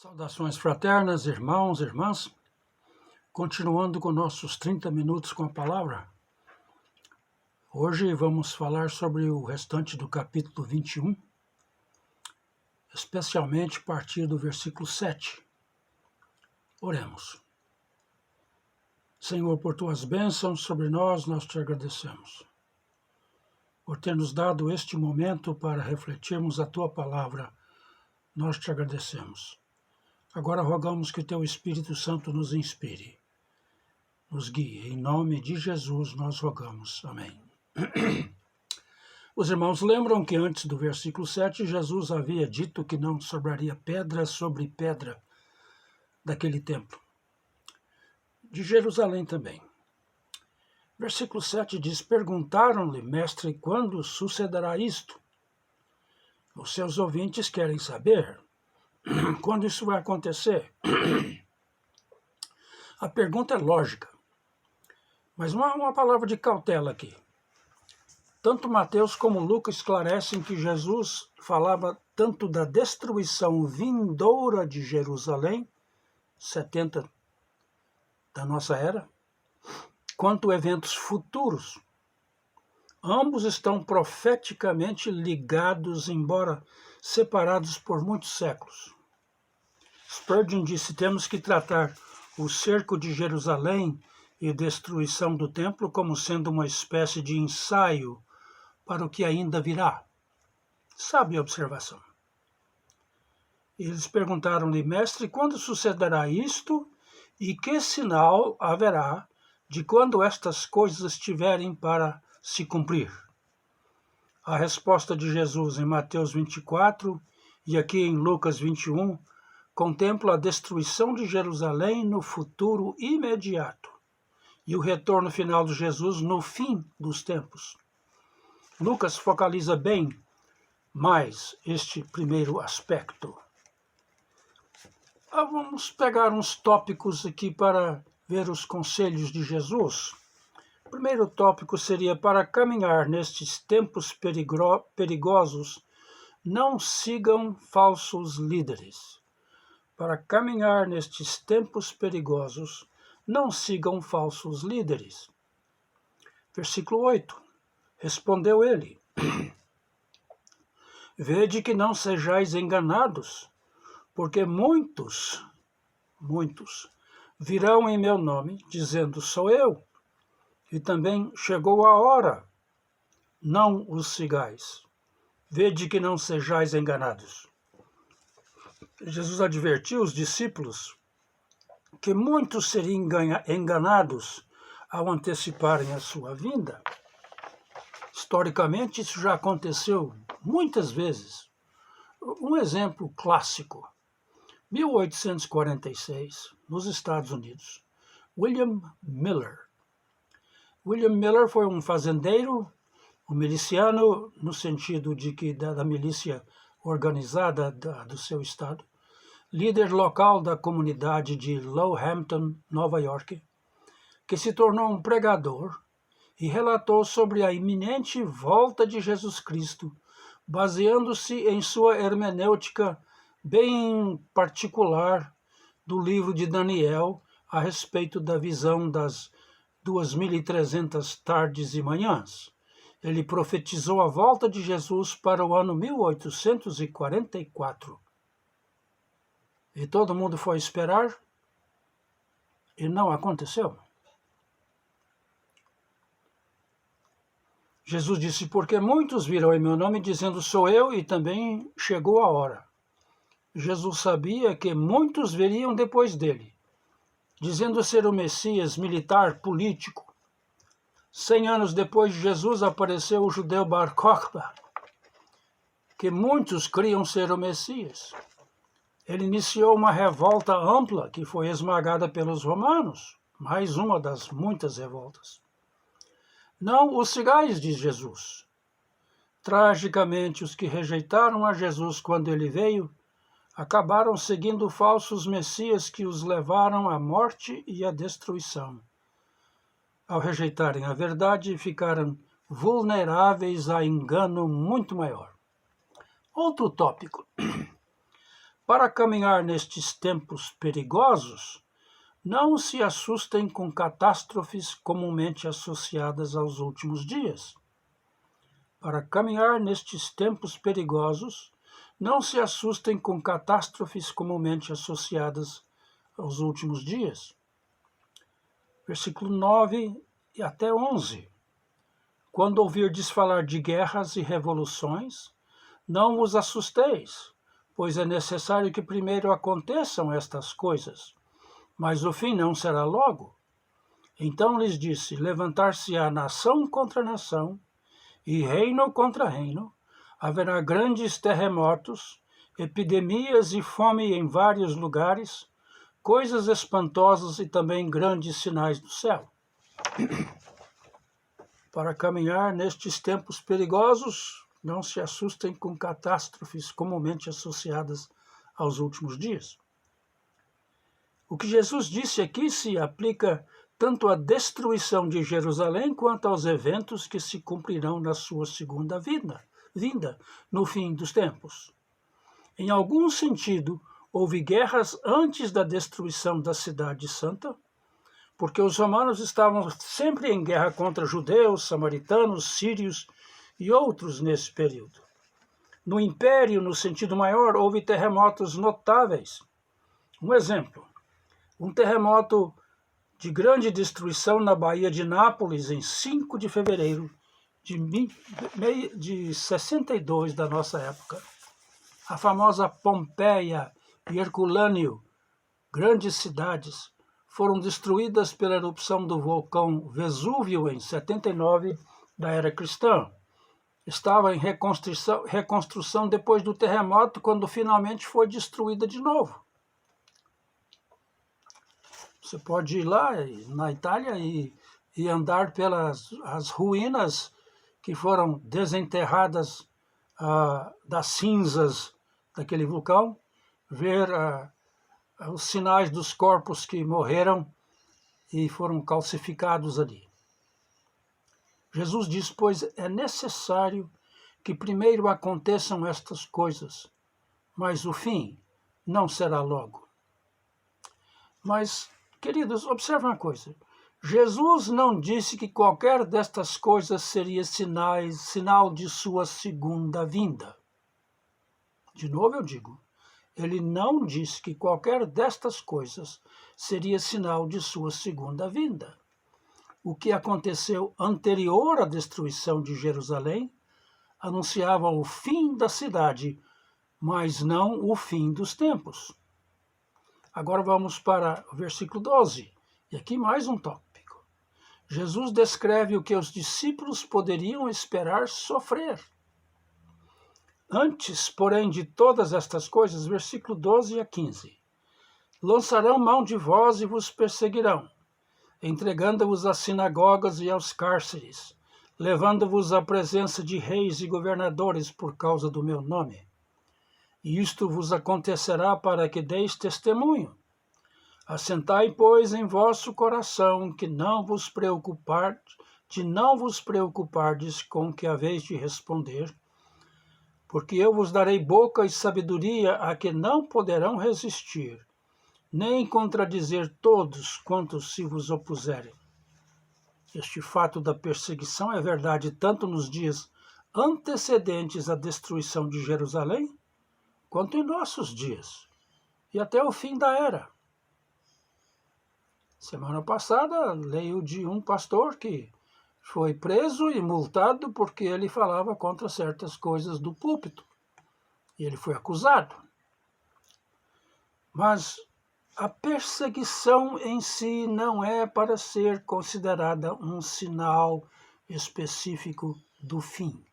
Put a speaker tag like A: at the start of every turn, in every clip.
A: Saudações fraternas, irmãos e irmãs. Continuando com nossos 30 minutos com a palavra, hoje vamos falar sobre o restante do capítulo 21, especialmente a partir do versículo 7. Oremos. Senhor, por tuas bênçãos sobre nós te agradecemos. Por ter nos dado este momento para refletirmos a tua palavra, nós te agradecemos. Agora rogamos que teu Espírito Santo nos inspire, nos guie. Em nome de Jesus nós rogamos. Amém. Os irmãos lembram que antes do versículo 7, Jesus havia dito que não sobraria pedra sobre pedra daquele templo. De Jerusalém também. Versículo 7 diz: Perguntaram-lhe, mestre, quando sucederá isto? Os seus ouvintes querem saber quando isso vai acontecer. A pergunta é lógica, mas uma palavra de cautela aqui. Tanto Mateus como Lucas esclarecem que Jesus falava tanto da destruição vindoura de Jerusalém, 70 da nossa era, quanto eventos futuros. Ambos estão profeticamente ligados, embora separados por muitos séculos. Spurgeon disse: temos que tratar o cerco de Jerusalém e a destruição do templo como sendo uma espécie de ensaio para o que ainda virá. Sabe a observação. Eles perguntaram-lhe, mestre, quando sucederá isto e que sinal haverá de quando estas coisas estiverem para se cumprir? A resposta de Jesus em Mateus 24 e aqui em Lucas 21 contempla a destruição de Jerusalém no futuro imediato e o retorno final de Jesus no fim dos tempos. Lucas focaliza bem mais este primeiro aspecto. Vamos pegar uns tópicos aqui para ver os conselhos de Jesus. O primeiro tópico seria: para caminhar nestes tempos perigosos, não sigam falsos líderes. Para caminhar nestes tempos perigosos, não sigam falsos líderes. Versículo 8. Respondeu ele: Vede que não sejais enganados, porque muitos virão em meu nome, dizendo, sou eu, e também chegou a hora. Não os sigais. Vede que não sejais enganados. Jesus advertiu os discípulos que muitos seriam enganados ao anteciparem a sua vinda. Historicamente, isso já aconteceu muitas vezes. Um exemplo clássico: 1846, nos Estados Unidos, William Miller. William Miller foi um fazendeiro, um miliciano, no sentido de que da milícia organizada do seu estado, líder local da comunidade de Lowhampton, Nova York, que se tornou um pregador e relatou sobre a iminente volta de Jesus Cristo, baseando-se em sua hermenêutica bem particular do livro de Daniel a respeito da visão das 2.300 tardes e manhãs. Ele profetizou a volta de Jesus para o ano 1844. E todo mundo foi esperar, e não aconteceu. Jesus disse, porque muitos virão em meu nome dizendo, sou eu, e também chegou a hora. Jesus sabia que muitos viriam depois dele, dizendo ser o Messias militar, político. 100 anos depois de Jesus apareceu o judeu Bar Kokhba, que muitos criam ser o Messias. Ele iniciou uma revolta ampla que foi esmagada pelos romanos, mais uma das muitas revoltas. Não os sigais, diz Jesus. Tragicamente, os que rejeitaram a Jesus quando ele veio, acabaram seguindo falsos messias que os levaram à morte e à destruição. Ao rejeitarem a verdade, ficaram vulneráveis a engano muito maior. Outro tópico. Para caminhar nestes tempos perigosos, não se assustem com catástrofes comumente associadas aos últimos dias. Para caminhar nestes tempos perigosos, não se assustem com catástrofes comumente associadas aos últimos dias. Versículo 9 e até 11. Quando ouvirdes falar de guerras e revoluções, não vos assusteis, pois é necessário que primeiro aconteçam estas coisas, mas o fim não será logo. Então lhes disse: levantar-se-á nação contra nação, e reino contra reino, haverá grandes terremotos, epidemias e fome em vários lugares, coisas espantosas e também grandes sinais do céu. Para caminhar nestes tempos perigosos, não se assustem com catástrofes comumente associadas aos últimos dias. O que Jesus disse aqui se aplica tanto à destruição de Jerusalém quanto aos eventos que se cumprirão na sua segunda vinda no fim dos tempos. Em algum sentido, houve guerras antes da destruição da Cidade Santa, porque os romanos estavam sempre em guerra contra judeus, samaritanos, sírios e outros nesse período. No Império, no sentido maior, houve terremotos notáveis. Um exemplo, um terremoto de grande destruição na Baía de Nápoles em 5 de fevereiro de 62 da nossa época. A famosa Pompeia e Herculâneo, grandes cidades, foram destruídas pela erupção do vulcão Vesúvio em 79 da era cristã. Estava em reconstrução depois do terremoto, quando finalmente foi destruída de novo. Você pode ir lá na Itália e andar pelas as ruínas que foram desenterradas das cinzas daquele vulcão, ver os sinais dos corpos que morreram e foram calcificados ali. Jesus diz, pois é necessário que primeiro aconteçam estas coisas, mas o fim não será logo. Mas, queridos, observe uma coisa. Jesus não disse que qualquer destas coisas seria sinal de sua segunda vinda. De novo eu digo, ele não disse que qualquer destas coisas seria sinal de sua segunda vinda. O que aconteceu anterior à destruição de Jerusalém anunciava o fim da cidade, mas não o fim dos tempos. Agora vamos para o versículo 12, e aqui mais um tópico. Jesus descreve o que os discípulos poderiam esperar sofrer. Antes, porém, de todas estas coisas, versículo 12 a 15. Lançarão mão de vós e vos perseguirão, entregando-vos às sinagogas e aos cárceres, levando-vos à presença de reis e governadores por causa do meu nome. E isto vos acontecerá para que deis testemunho. Assentai, pois, em vosso coração que não vos preocupardes com o que haveis de responder, porque eu vos darei boca e sabedoria a que não poderão resistir, nem contradizer todos quantos se vos opuserem. Este fato da perseguição é verdade tanto nos dias antecedentes à destruição de Jerusalém, quanto em nossos dias, e até o fim da era. Semana passada, leio de um pastor que foi preso e multado porque ele falava contra certas coisas do púlpito. E ele foi acusado. Mas a perseguição em si não é para ser considerada um sinal específico do fim.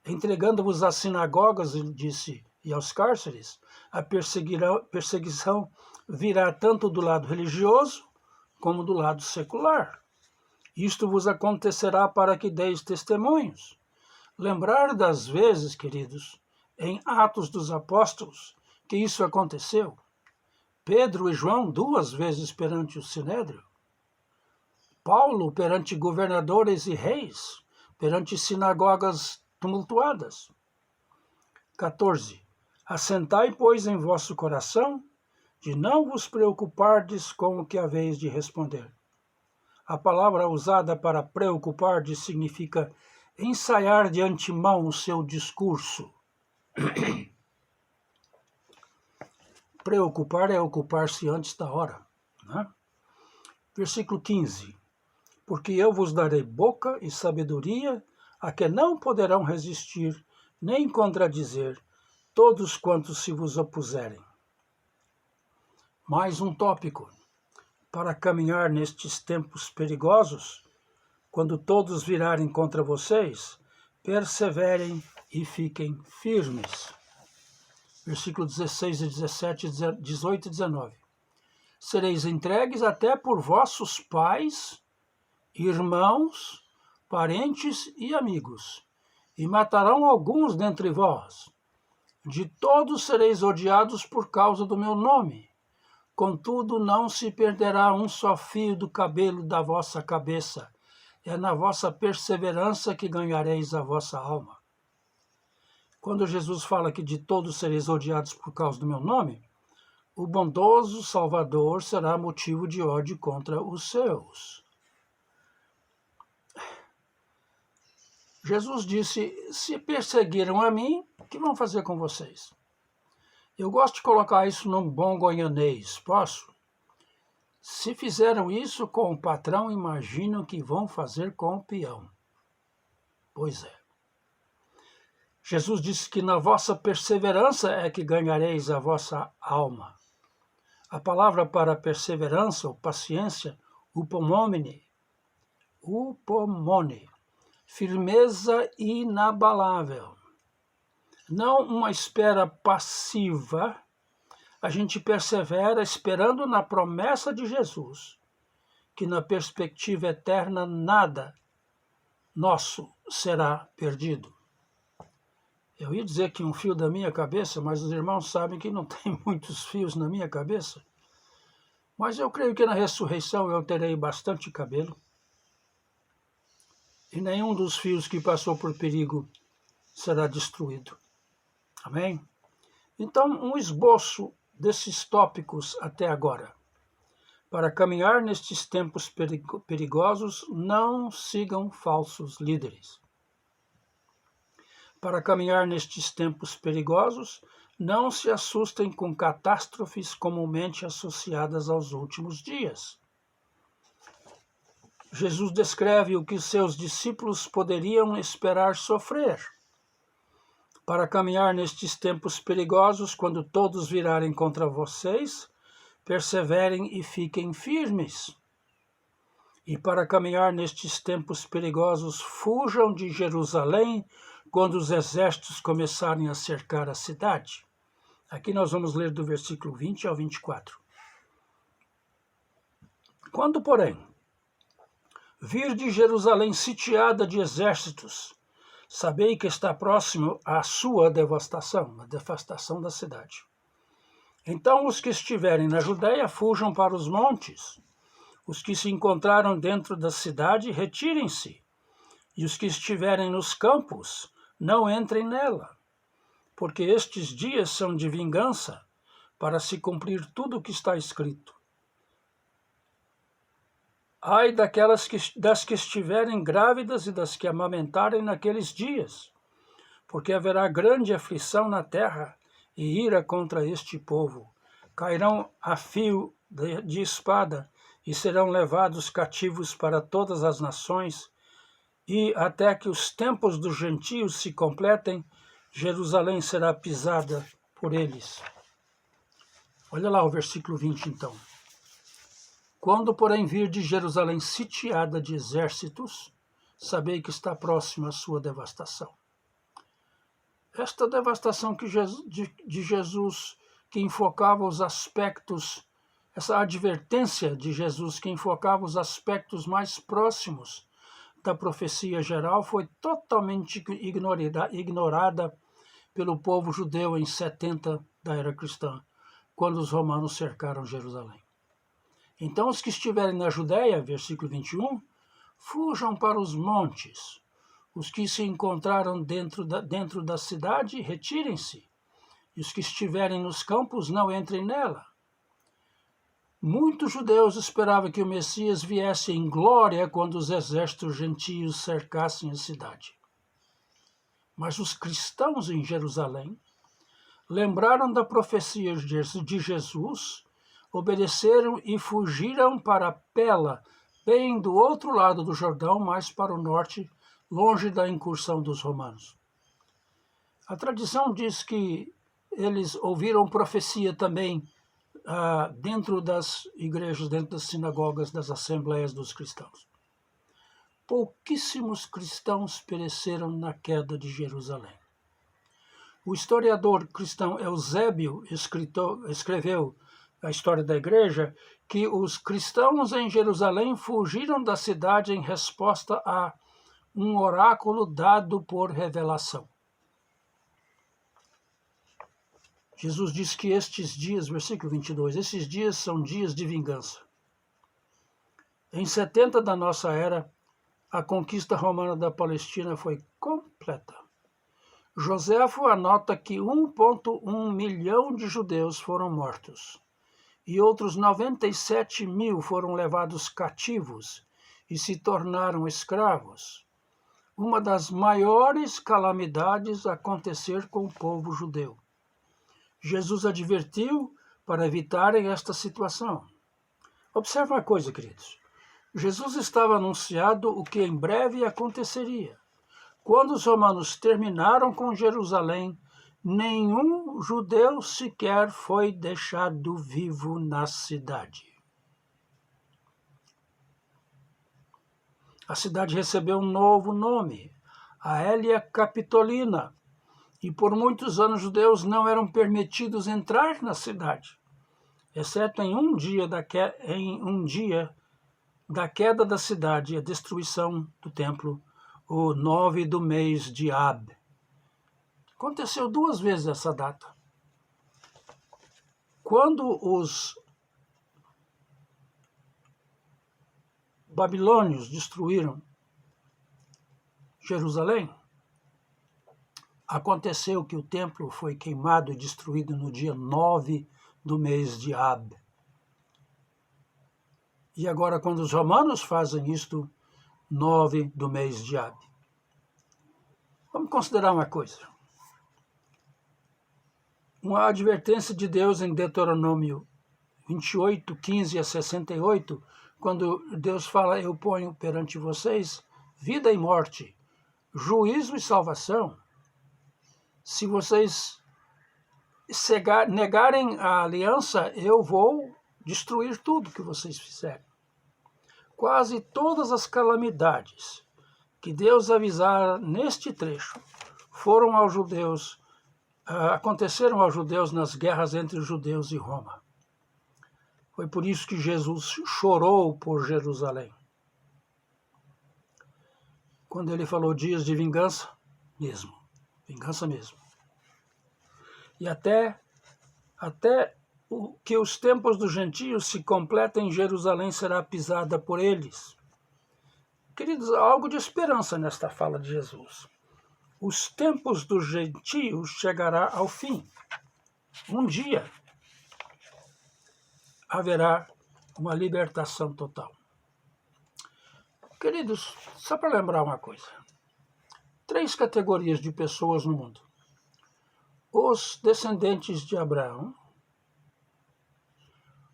A: Entregando-vos às sinagogas, ele disse, e aos cárceres, a perseguição virá tanto do lado religioso como do lado secular. Isto vos acontecerá para que deis testemunhos. Lembrar das vezes, queridos, em Atos dos Apóstolos, que isso aconteceu. Pedro e João 2 vezes perante o Sinédrio. Paulo perante governadores e reis, perante sinagogas tumultuadas. 14. Assentai, pois, em vosso coração, de não vos preocupardes com o que haveis de responder. A palavra usada para preocupar-de significa ensaiar de antemão o seu discurso. Preocupar é ocupar-se antes da hora. Né? Versículo 15. Porque eu vos darei boca e sabedoria, a que não poderão resistir, nem contradizer, todos quantos se vos opuserem. Mais um tópico. Para caminhar nestes tempos perigosos, quando todos virarem contra vocês, perseverem e fiquem firmes. Versículo 16 e 17, 18 e 19. Sereis entregues até por vossos pais, irmãos, parentes e amigos, e matarão alguns dentre vós. De todos sereis odiados por causa do meu nome. Contudo, não se perderá um só fio do cabelo da vossa cabeça. É na vossa perseverança que ganhareis a vossa alma. Quando Jesus fala que de todos sereis odiados por causa do meu nome, o bondoso Salvador será motivo de ódio contra os seus. Jesus disse, se perseguiram a mim, o que vão fazer com vocês? Eu gosto de colocar isso num bom goianês, posso? Se fizeram isso com o patrão, imaginam que vão fazer com o peão. Pois é. Jesus disse que na vossa perseverança é que ganhareis a vossa alma. A palavra para perseverança ou paciência, upomone, firmeza inabalável. Não uma espera passiva, a gente persevera esperando na promessa de Jesus, que na perspectiva eterna nada nosso será perdido. Eu ia dizer que um fio da minha cabeça, mas os irmãos sabem que não tem muitos fios na minha cabeça. Mas eu creio que na ressurreição eu terei bastante cabelo. E nenhum dos fios que passou por perigo será destruído. Amém? Então, um esboço desses tópicos até agora. Para caminhar nestes tempos perigosos, não sigam falsos líderes. Para caminhar nestes tempos perigosos, não se assustem com catástrofes comumente associadas aos últimos dias. Jesus descreve o que seus discípulos poderiam esperar sofrer. Para caminhar nestes tempos perigosos, quando todos virarem contra vocês, perseverem e fiquem firmes. E para caminhar nestes tempos perigosos, fujam de Jerusalém quando os exércitos começarem a cercar a cidade. Aqui nós vamos ler do versículo 20 ao 24. Quando, porém, vir de Jerusalém sitiada de exércitos, sabei que está próximo à sua devastação, a devastação da cidade. Então os que estiverem na Judéia fujam para os montes. Os que se encontraram dentro da cidade, retirem-se. E os que estiverem nos campos, não entrem nela. Porque estes dias são de vingança, para se cumprir tudo o que está escrito. Ai das que estiverem grávidas e das que amamentarem naqueles dias, porque haverá grande aflição na terra e ira contra este povo. Cairão a fio de espada e serão levados cativos para todas as nações, e até que os tempos dos gentios se completem, Jerusalém será pisada por eles. Olha lá o versículo 20 então. Quando, porém, vir de Jerusalém sitiada de exércitos, sabei que está próxima a sua devastação. Esta devastação de Jesus, que enfocava os aspectos, essa advertência de Jesus, que enfocava os aspectos mais próximos da profecia geral, foi totalmente ignorada pelo povo judeu em 70 da era cristã, quando os romanos cercaram Jerusalém. Então os que estiverem na Judéia, versículo 21, fujam para os montes. Os que se encontraram dentro da cidade, retirem-se. e os que estiverem nos campos não entrem nela. Muitos judeus esperavam que o Messias viesse em glória quando os exércitos gentios cercassem a cidade. Mas os cristãos em Jerusalém lembraram da profecia de Jesus, obedeceram e fugiram para Pela, bem do outro lado do Jordão, mais para o norte, longe da incursão dos romanos. A tradição diz que eles ouviram profecia também dentro das igrejas, dentro das sinagogas, das assembleias dos cristãos. Pouquíssimos cristãos pereceram na queda de Jerusalém. O historiador cristão Eusébio escreveu a história da igreja que os cristãos em Jerusalém fugiram da cidade em resposta a um oráculo dado por revelação. Jesus diz que estes dias, versículo 22, esses dias são dias de vingança. Em 70 da nossa era, a conquista romana da Palestina foi completa. Joséfo anota que 1,1 milhão de judeus foram mortos e outros 97 mil foram levados cativos e se tornaram escravos. Uma das maiores calamidades a acontecer com o povo judeu. Jesus advertiu para evitarem esta situação. Observe uma coisa, queridos. Jesus estava anunciado o que em breve aconteceria. Quando os romanos terminaram com Jerusalém, nenhum judeu sequer foi deixado vivo na cidade. A cidade recebeu um novo nome, a Aelia Capitolina, e por muitos anos judeus não eram permitidos entrar na cidade, exceto em um dia da queda da cidade e a destruição do templo, o 9 do mês de Ab. Aconteceu 2 vezes essa data. Quando os babilônios destruíram Jerusalém, aconteceu que o templo foi queimado e destruído no dia 9 do mês de Ab. E agora, quando os romanos fazem isto, 9 do mês de Ab. Vamos considerar uma coisa. Uma advertência de Deus em Deuteronômio 28, 15 a 68, quando Deus fala, eu ponho perante vocês vida e morte, juízo e salvação. Se vocês negarem a aliança, eu vou destruir tudo que vocês fizerem. Quase todas as calamidades que Deus avisara neste trecho aconteceram aos judeus nas guerras entre os judeus e Roma. Foi por isso que Jesus chorou por Jerusalém. Quando ele falou dias de vingança mesmo. E até que os tempos dos gentios se completem, Jerusalém será pisada por eles. Queridos, há algo de esperança nesta fala de Jesus. Os tempos dos gentios chegará ao fim. Um dia haverá uma libertação total. Queridos, só para lembrar uma coisa. 3 categorias de pessoas no mundo. Os descendentes de Abraão,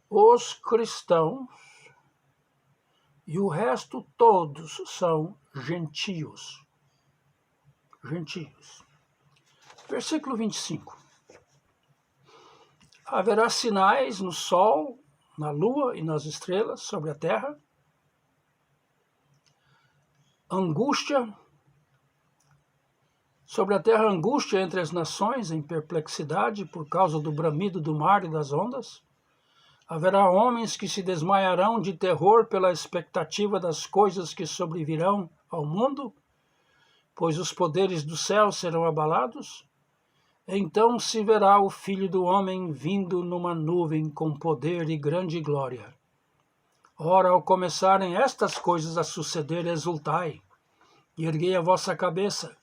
A: os cristãos e o resto todos são gentios. Versículo 25. Haverá sinais no sol, na lua e nas estrelas sobre a terra. Sobre a terra, angústia entre as nações, em perplexidade por causa do bramido do mar e das ondas. Haverá homens que se desmaiarão de terror pela expectativa das coisas que sobrevirão ao mundo, pois os poderes do céu serão abalados. Então se verá o Filho do Homem vindo numa nuvem com poder e grande glória. Ora, ao começarem estas coisas a suceder, exultai, e erguei a vossa cabeça,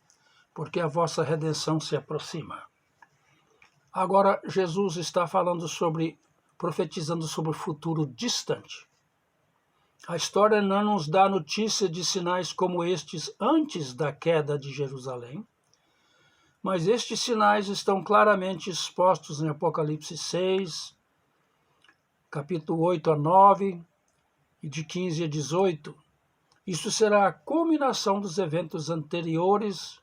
A: porque a vossa redenção se aproxima. Agora, Jesus está profetizando sobre o futuro distante. A história não nos dá notícia de sinais como estes antes da queda de Jerusalém, mas estes sinais estão claramente expostos em Apocalipse 6, capítulo 8 a 9 e de 15 a 18. Isso será a culminação dos eventos anteriores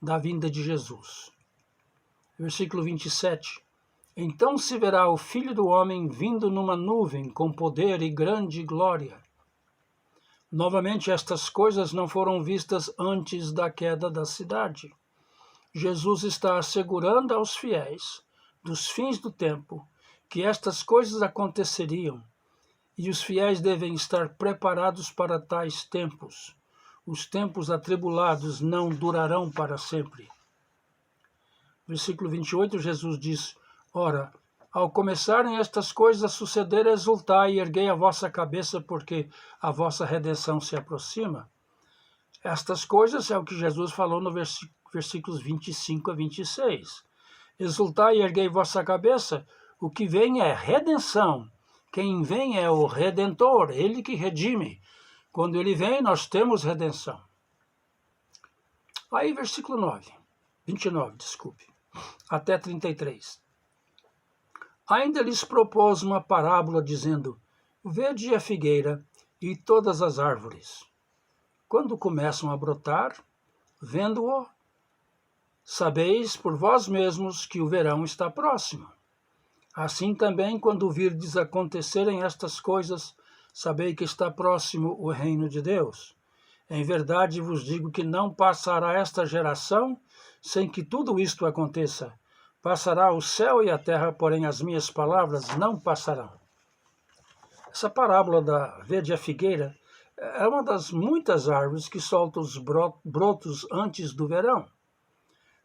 A: da vinda de Jesus. Versículo 27. Então se verá o Filho do Homem vindo numa nuvem com poder e grande glória. Novamente, estas coisas não foram vistas antes da queda da cidade. Jesus está assegurando aos fiéis, dos fins do tempo, que estas coisas aconteceriam, e os fiéis devem estar preparados para tais tempos. Os tempos atribulados não durarão para sempre. Versículo 28, Jesus diz: Ora, ao começarem estas coisas a suceder, exultai e erguei a vossa cabeça, porque a vossa redenção se aproxima. Estas coisas é o que Jesus falou no versículos 25 a 26. Exultai e erguei vossa cabeça, o que vem é redenção. Quem vem é o Redentor, ele que redime. Quando ele vem, nós temos redenção. Aí, versículo 29, até 33. Ainda lhes propôs uma parábola, dizendo: Vede a figueira e todas as árvores. Quando começam a brotar, vendo-o, sabeis por vós mesmos que o verão está próximo. Assim também, quando virdes acontecerem estas coisas, sabei que está próximo o reino de Deus. Em verdade vos digo que não passará esta geração sem que tudo isto aconteça. Passará o céu e a terra, porém as minhas palavras não passarão. Essa parábola da verde a figueira é uma das muitas árvores que soltam os brotos antes do verão.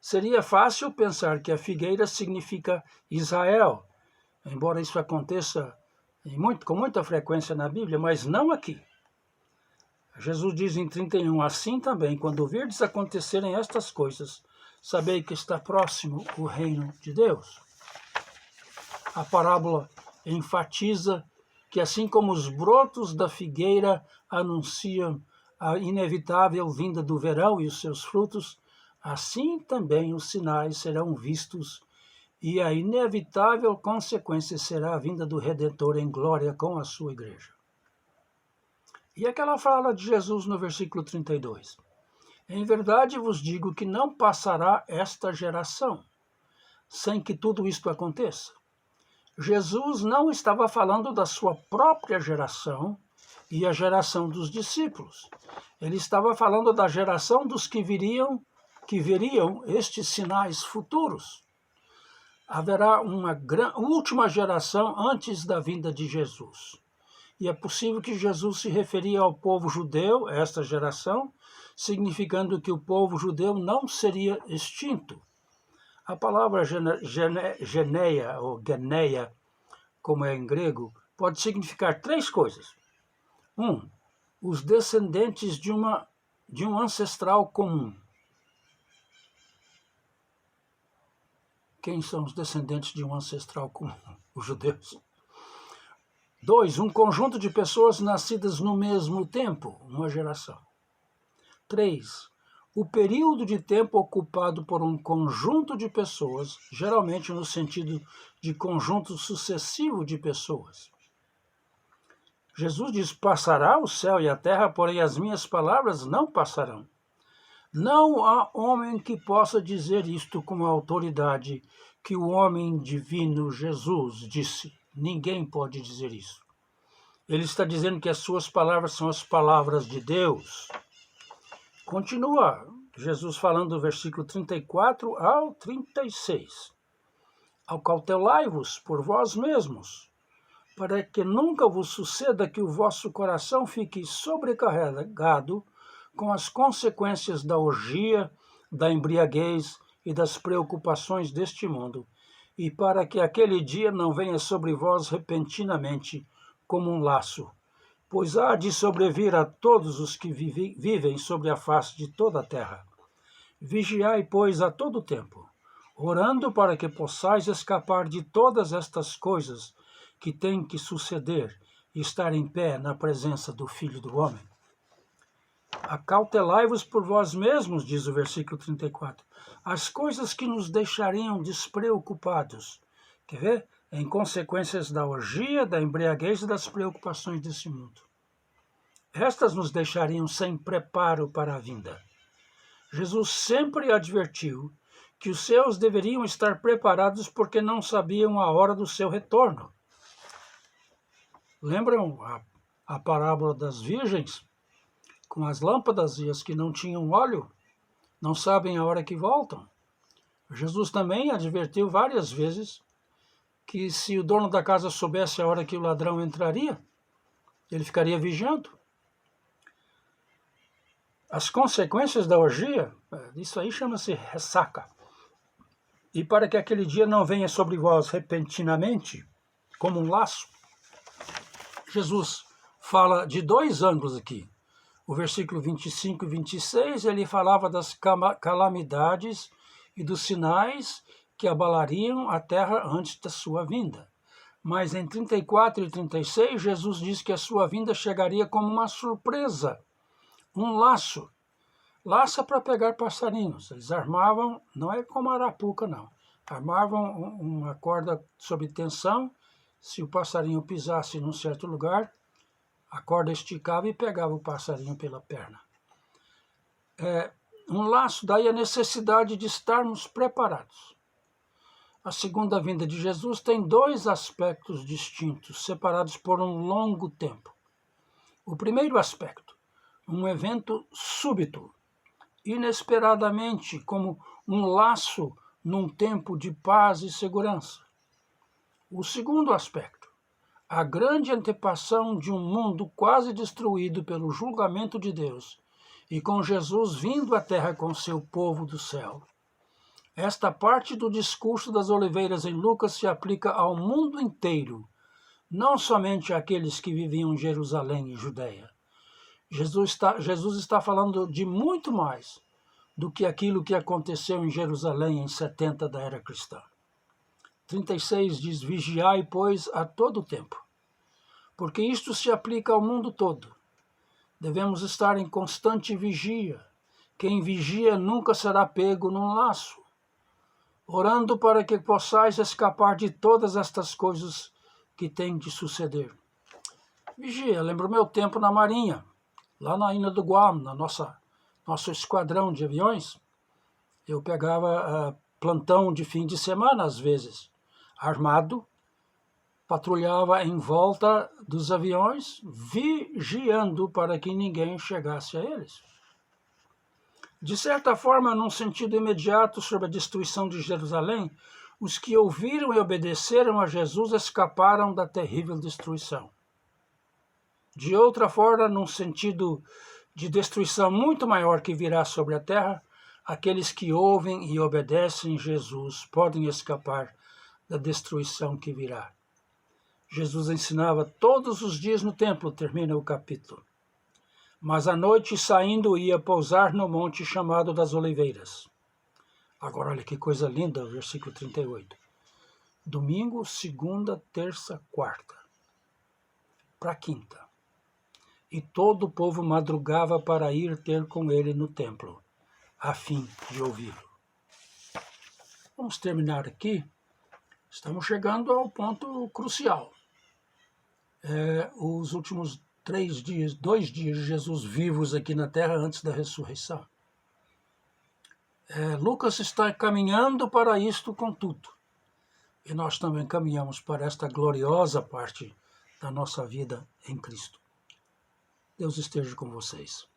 A: Seria fácil pensar que a figueira significa Israel, embora isso aconteça com muita frequência na Bíblia, mas não aqui. Jesus diz em 31, assim também, quando virdes acontecerem estas coisas, sabei que está próximo o reino de Deus. A parábola enfatiza que assim como os brotos da figueira anunciam a inevitável vinda do verão e os seus frutos, assim também os sinais serão vistos e a inevitável consequência será a vinda do Redentor em glória com a sua igreja. E aquela fala de Jesus no versículo 32. Em verdade vos digo que não passará esta geração sem que tudo isto aconteça. Jesus não estava falando da sua própria geração e a geração dos discípulos. Ele estava falando da geração dos que veriam estes sinais futuros. Haverá uma última geração antes da vinda de Jesus. E é possível que Jesus se referia ao povo judeu, esta geração, significando que o povo judeu não seria extinto. A palavra geneia, ou geneia, como é em grego, pode significar três coisas. Os descendentes de um ancestral comum. Quem são os descendentes de um ancestral comum? Os judeus. 2, um conjunto de pessoas nascidas no mesmo tempo, uma geração. 3, o período de tempo ocupado por um conjunto de pessoas, geralmente no sentido de conjunto sucessivo de pessoas. Jesus diz, passará o céu e a terra, porém as minhas palavras não passarão. Não há homem que possa dizer isto com autoridade que o homem divino Jesus disse. Ninguém pode dizer isso. Ele está dizendo que as suas palavras são as palavras de Deus. Continua Jesus falando do versículo 34 ao 36. Acautelai-vos por vós mesmos, para que nunca vos suceda que o vosso coração fique sobrecarregado com as consequências da orgia, da embriaguez e das preocupações deste mundo, e para que aquele dia não venha sobre vós repentinamente como um laço, pois há de sobrevir a todos os que vivem sobre a face de toda a terra. Vigiai, pois, a todo tempo, orando para que possais escapar de todas estas coisas que têm que suceder e estar em pé na presença do Filho do Homem. Acautelai-vos por vós mesmos, diz o versículo 34, as coisas que nos deixariam despreocupados. Quer ver? Em consequências da orgia, da embriaguez e das preocupações desse mundo. Estas nos deixariam sem preparo para a vinda. Jesus sempre advertiu que os seus deveriam estar preparados porque não sabiam a hora do seu retorno. Lembram a parábola das virgens? Com as lâmpadas e as que não tinham óleo, não sabem a hora que voltam. Jesus também advertiu várias vezes que se o dono da casa soubesse a hora que o ladrão entraria, ele ficaria vigiando. As consequências da orgia, isso aí chama-se ressaca. E para que aquele dia não venha sobre vós repentinamente, como um laço, Jesus fala de dois ângulos aqui. O versículo 25 e 26, ele falava das calamidades e dos sinais que abalariam a terra antes da sua vinda. Mas em 34 e 36, Jesus diz que a sua vinda chegaria como uma surpresa, um laço. Laço para pegar passarinhos. Eles armavam, não é como arapuca, não. Armavam uma corda sob tensão. Se o passarinho pisasse num certo lugar, a corda esticava e pegava o passarinho pela perna. Um laço, daí a necessidade de estarmos preparados. A segunda vinda de Jesus tem dois aspectos distintos, separados por um longo tempo. O primeiro aspecto, um evento súbito, inesperadamente, como um laço num tempo de paz e segurança. O segundo aspecto, a grande antepassão de um mundo quase destruído pelo julgamento de Deus, e com Jesus vindo à terra com seu povo do céu. Esta parte do discurso das oliveiras em Lucas se aplica ao mundo inteiro, não somente àqueles que viviam em Jerusalém e Judeia. Jesus está falando de muito mais do que aquilo que aconteceu em Jerusalém em 70 da era cristã. 36 diz, vigiai, pois, a todo tempo, porque isto se aplica ao mundo todo. Devemos estar em constante vigia. Quem vigia nunca será pego num laço. Orando para que possais escapar de todas estas coisas que têm de suceder. Vigia, lembro o meu tempo na Marinha, lá na Ilha do Guam, na nosso esquadrão de aviões. Eu pegava plantão de fim de semana, às vezes, armado, patrulhava em volta dos aviões, vigiando para que ninguém chegasse a eles. De certa forma, num sentido imediato sobre a destruição de Jerusalém, os que ouviram e obedeceram a Jesus escaparam da terrível destruição. De outra forma, num sentido de destruição muito maior que virá sobre a terra, aqueles que ouvem e obedecem Jesus podem escapar da destruição que virá. Jesus ensinava todos os dias no templo, termina o capítulo. Mas à noite, saindo, ia pousar no monte chamado das Oliveiras. Agora, olha que coisa linda, o versículo 38. Domingo, segunda, terça, quarta. Para quinta. E todo o povo madrugava para ir ter com ele no templo, a fim de ouvi-lo. Vamos terminar aqui. Estamos chegando ao ponto crucial. Os últimos 2 dias de Jesus vivos aqui na terra antes da ressurreição. Lucas está caminhando para isto com tudo. E nós também caminhamos para esta gloriosa parte da nossa vida em Cristo. Deus esteja com vocês.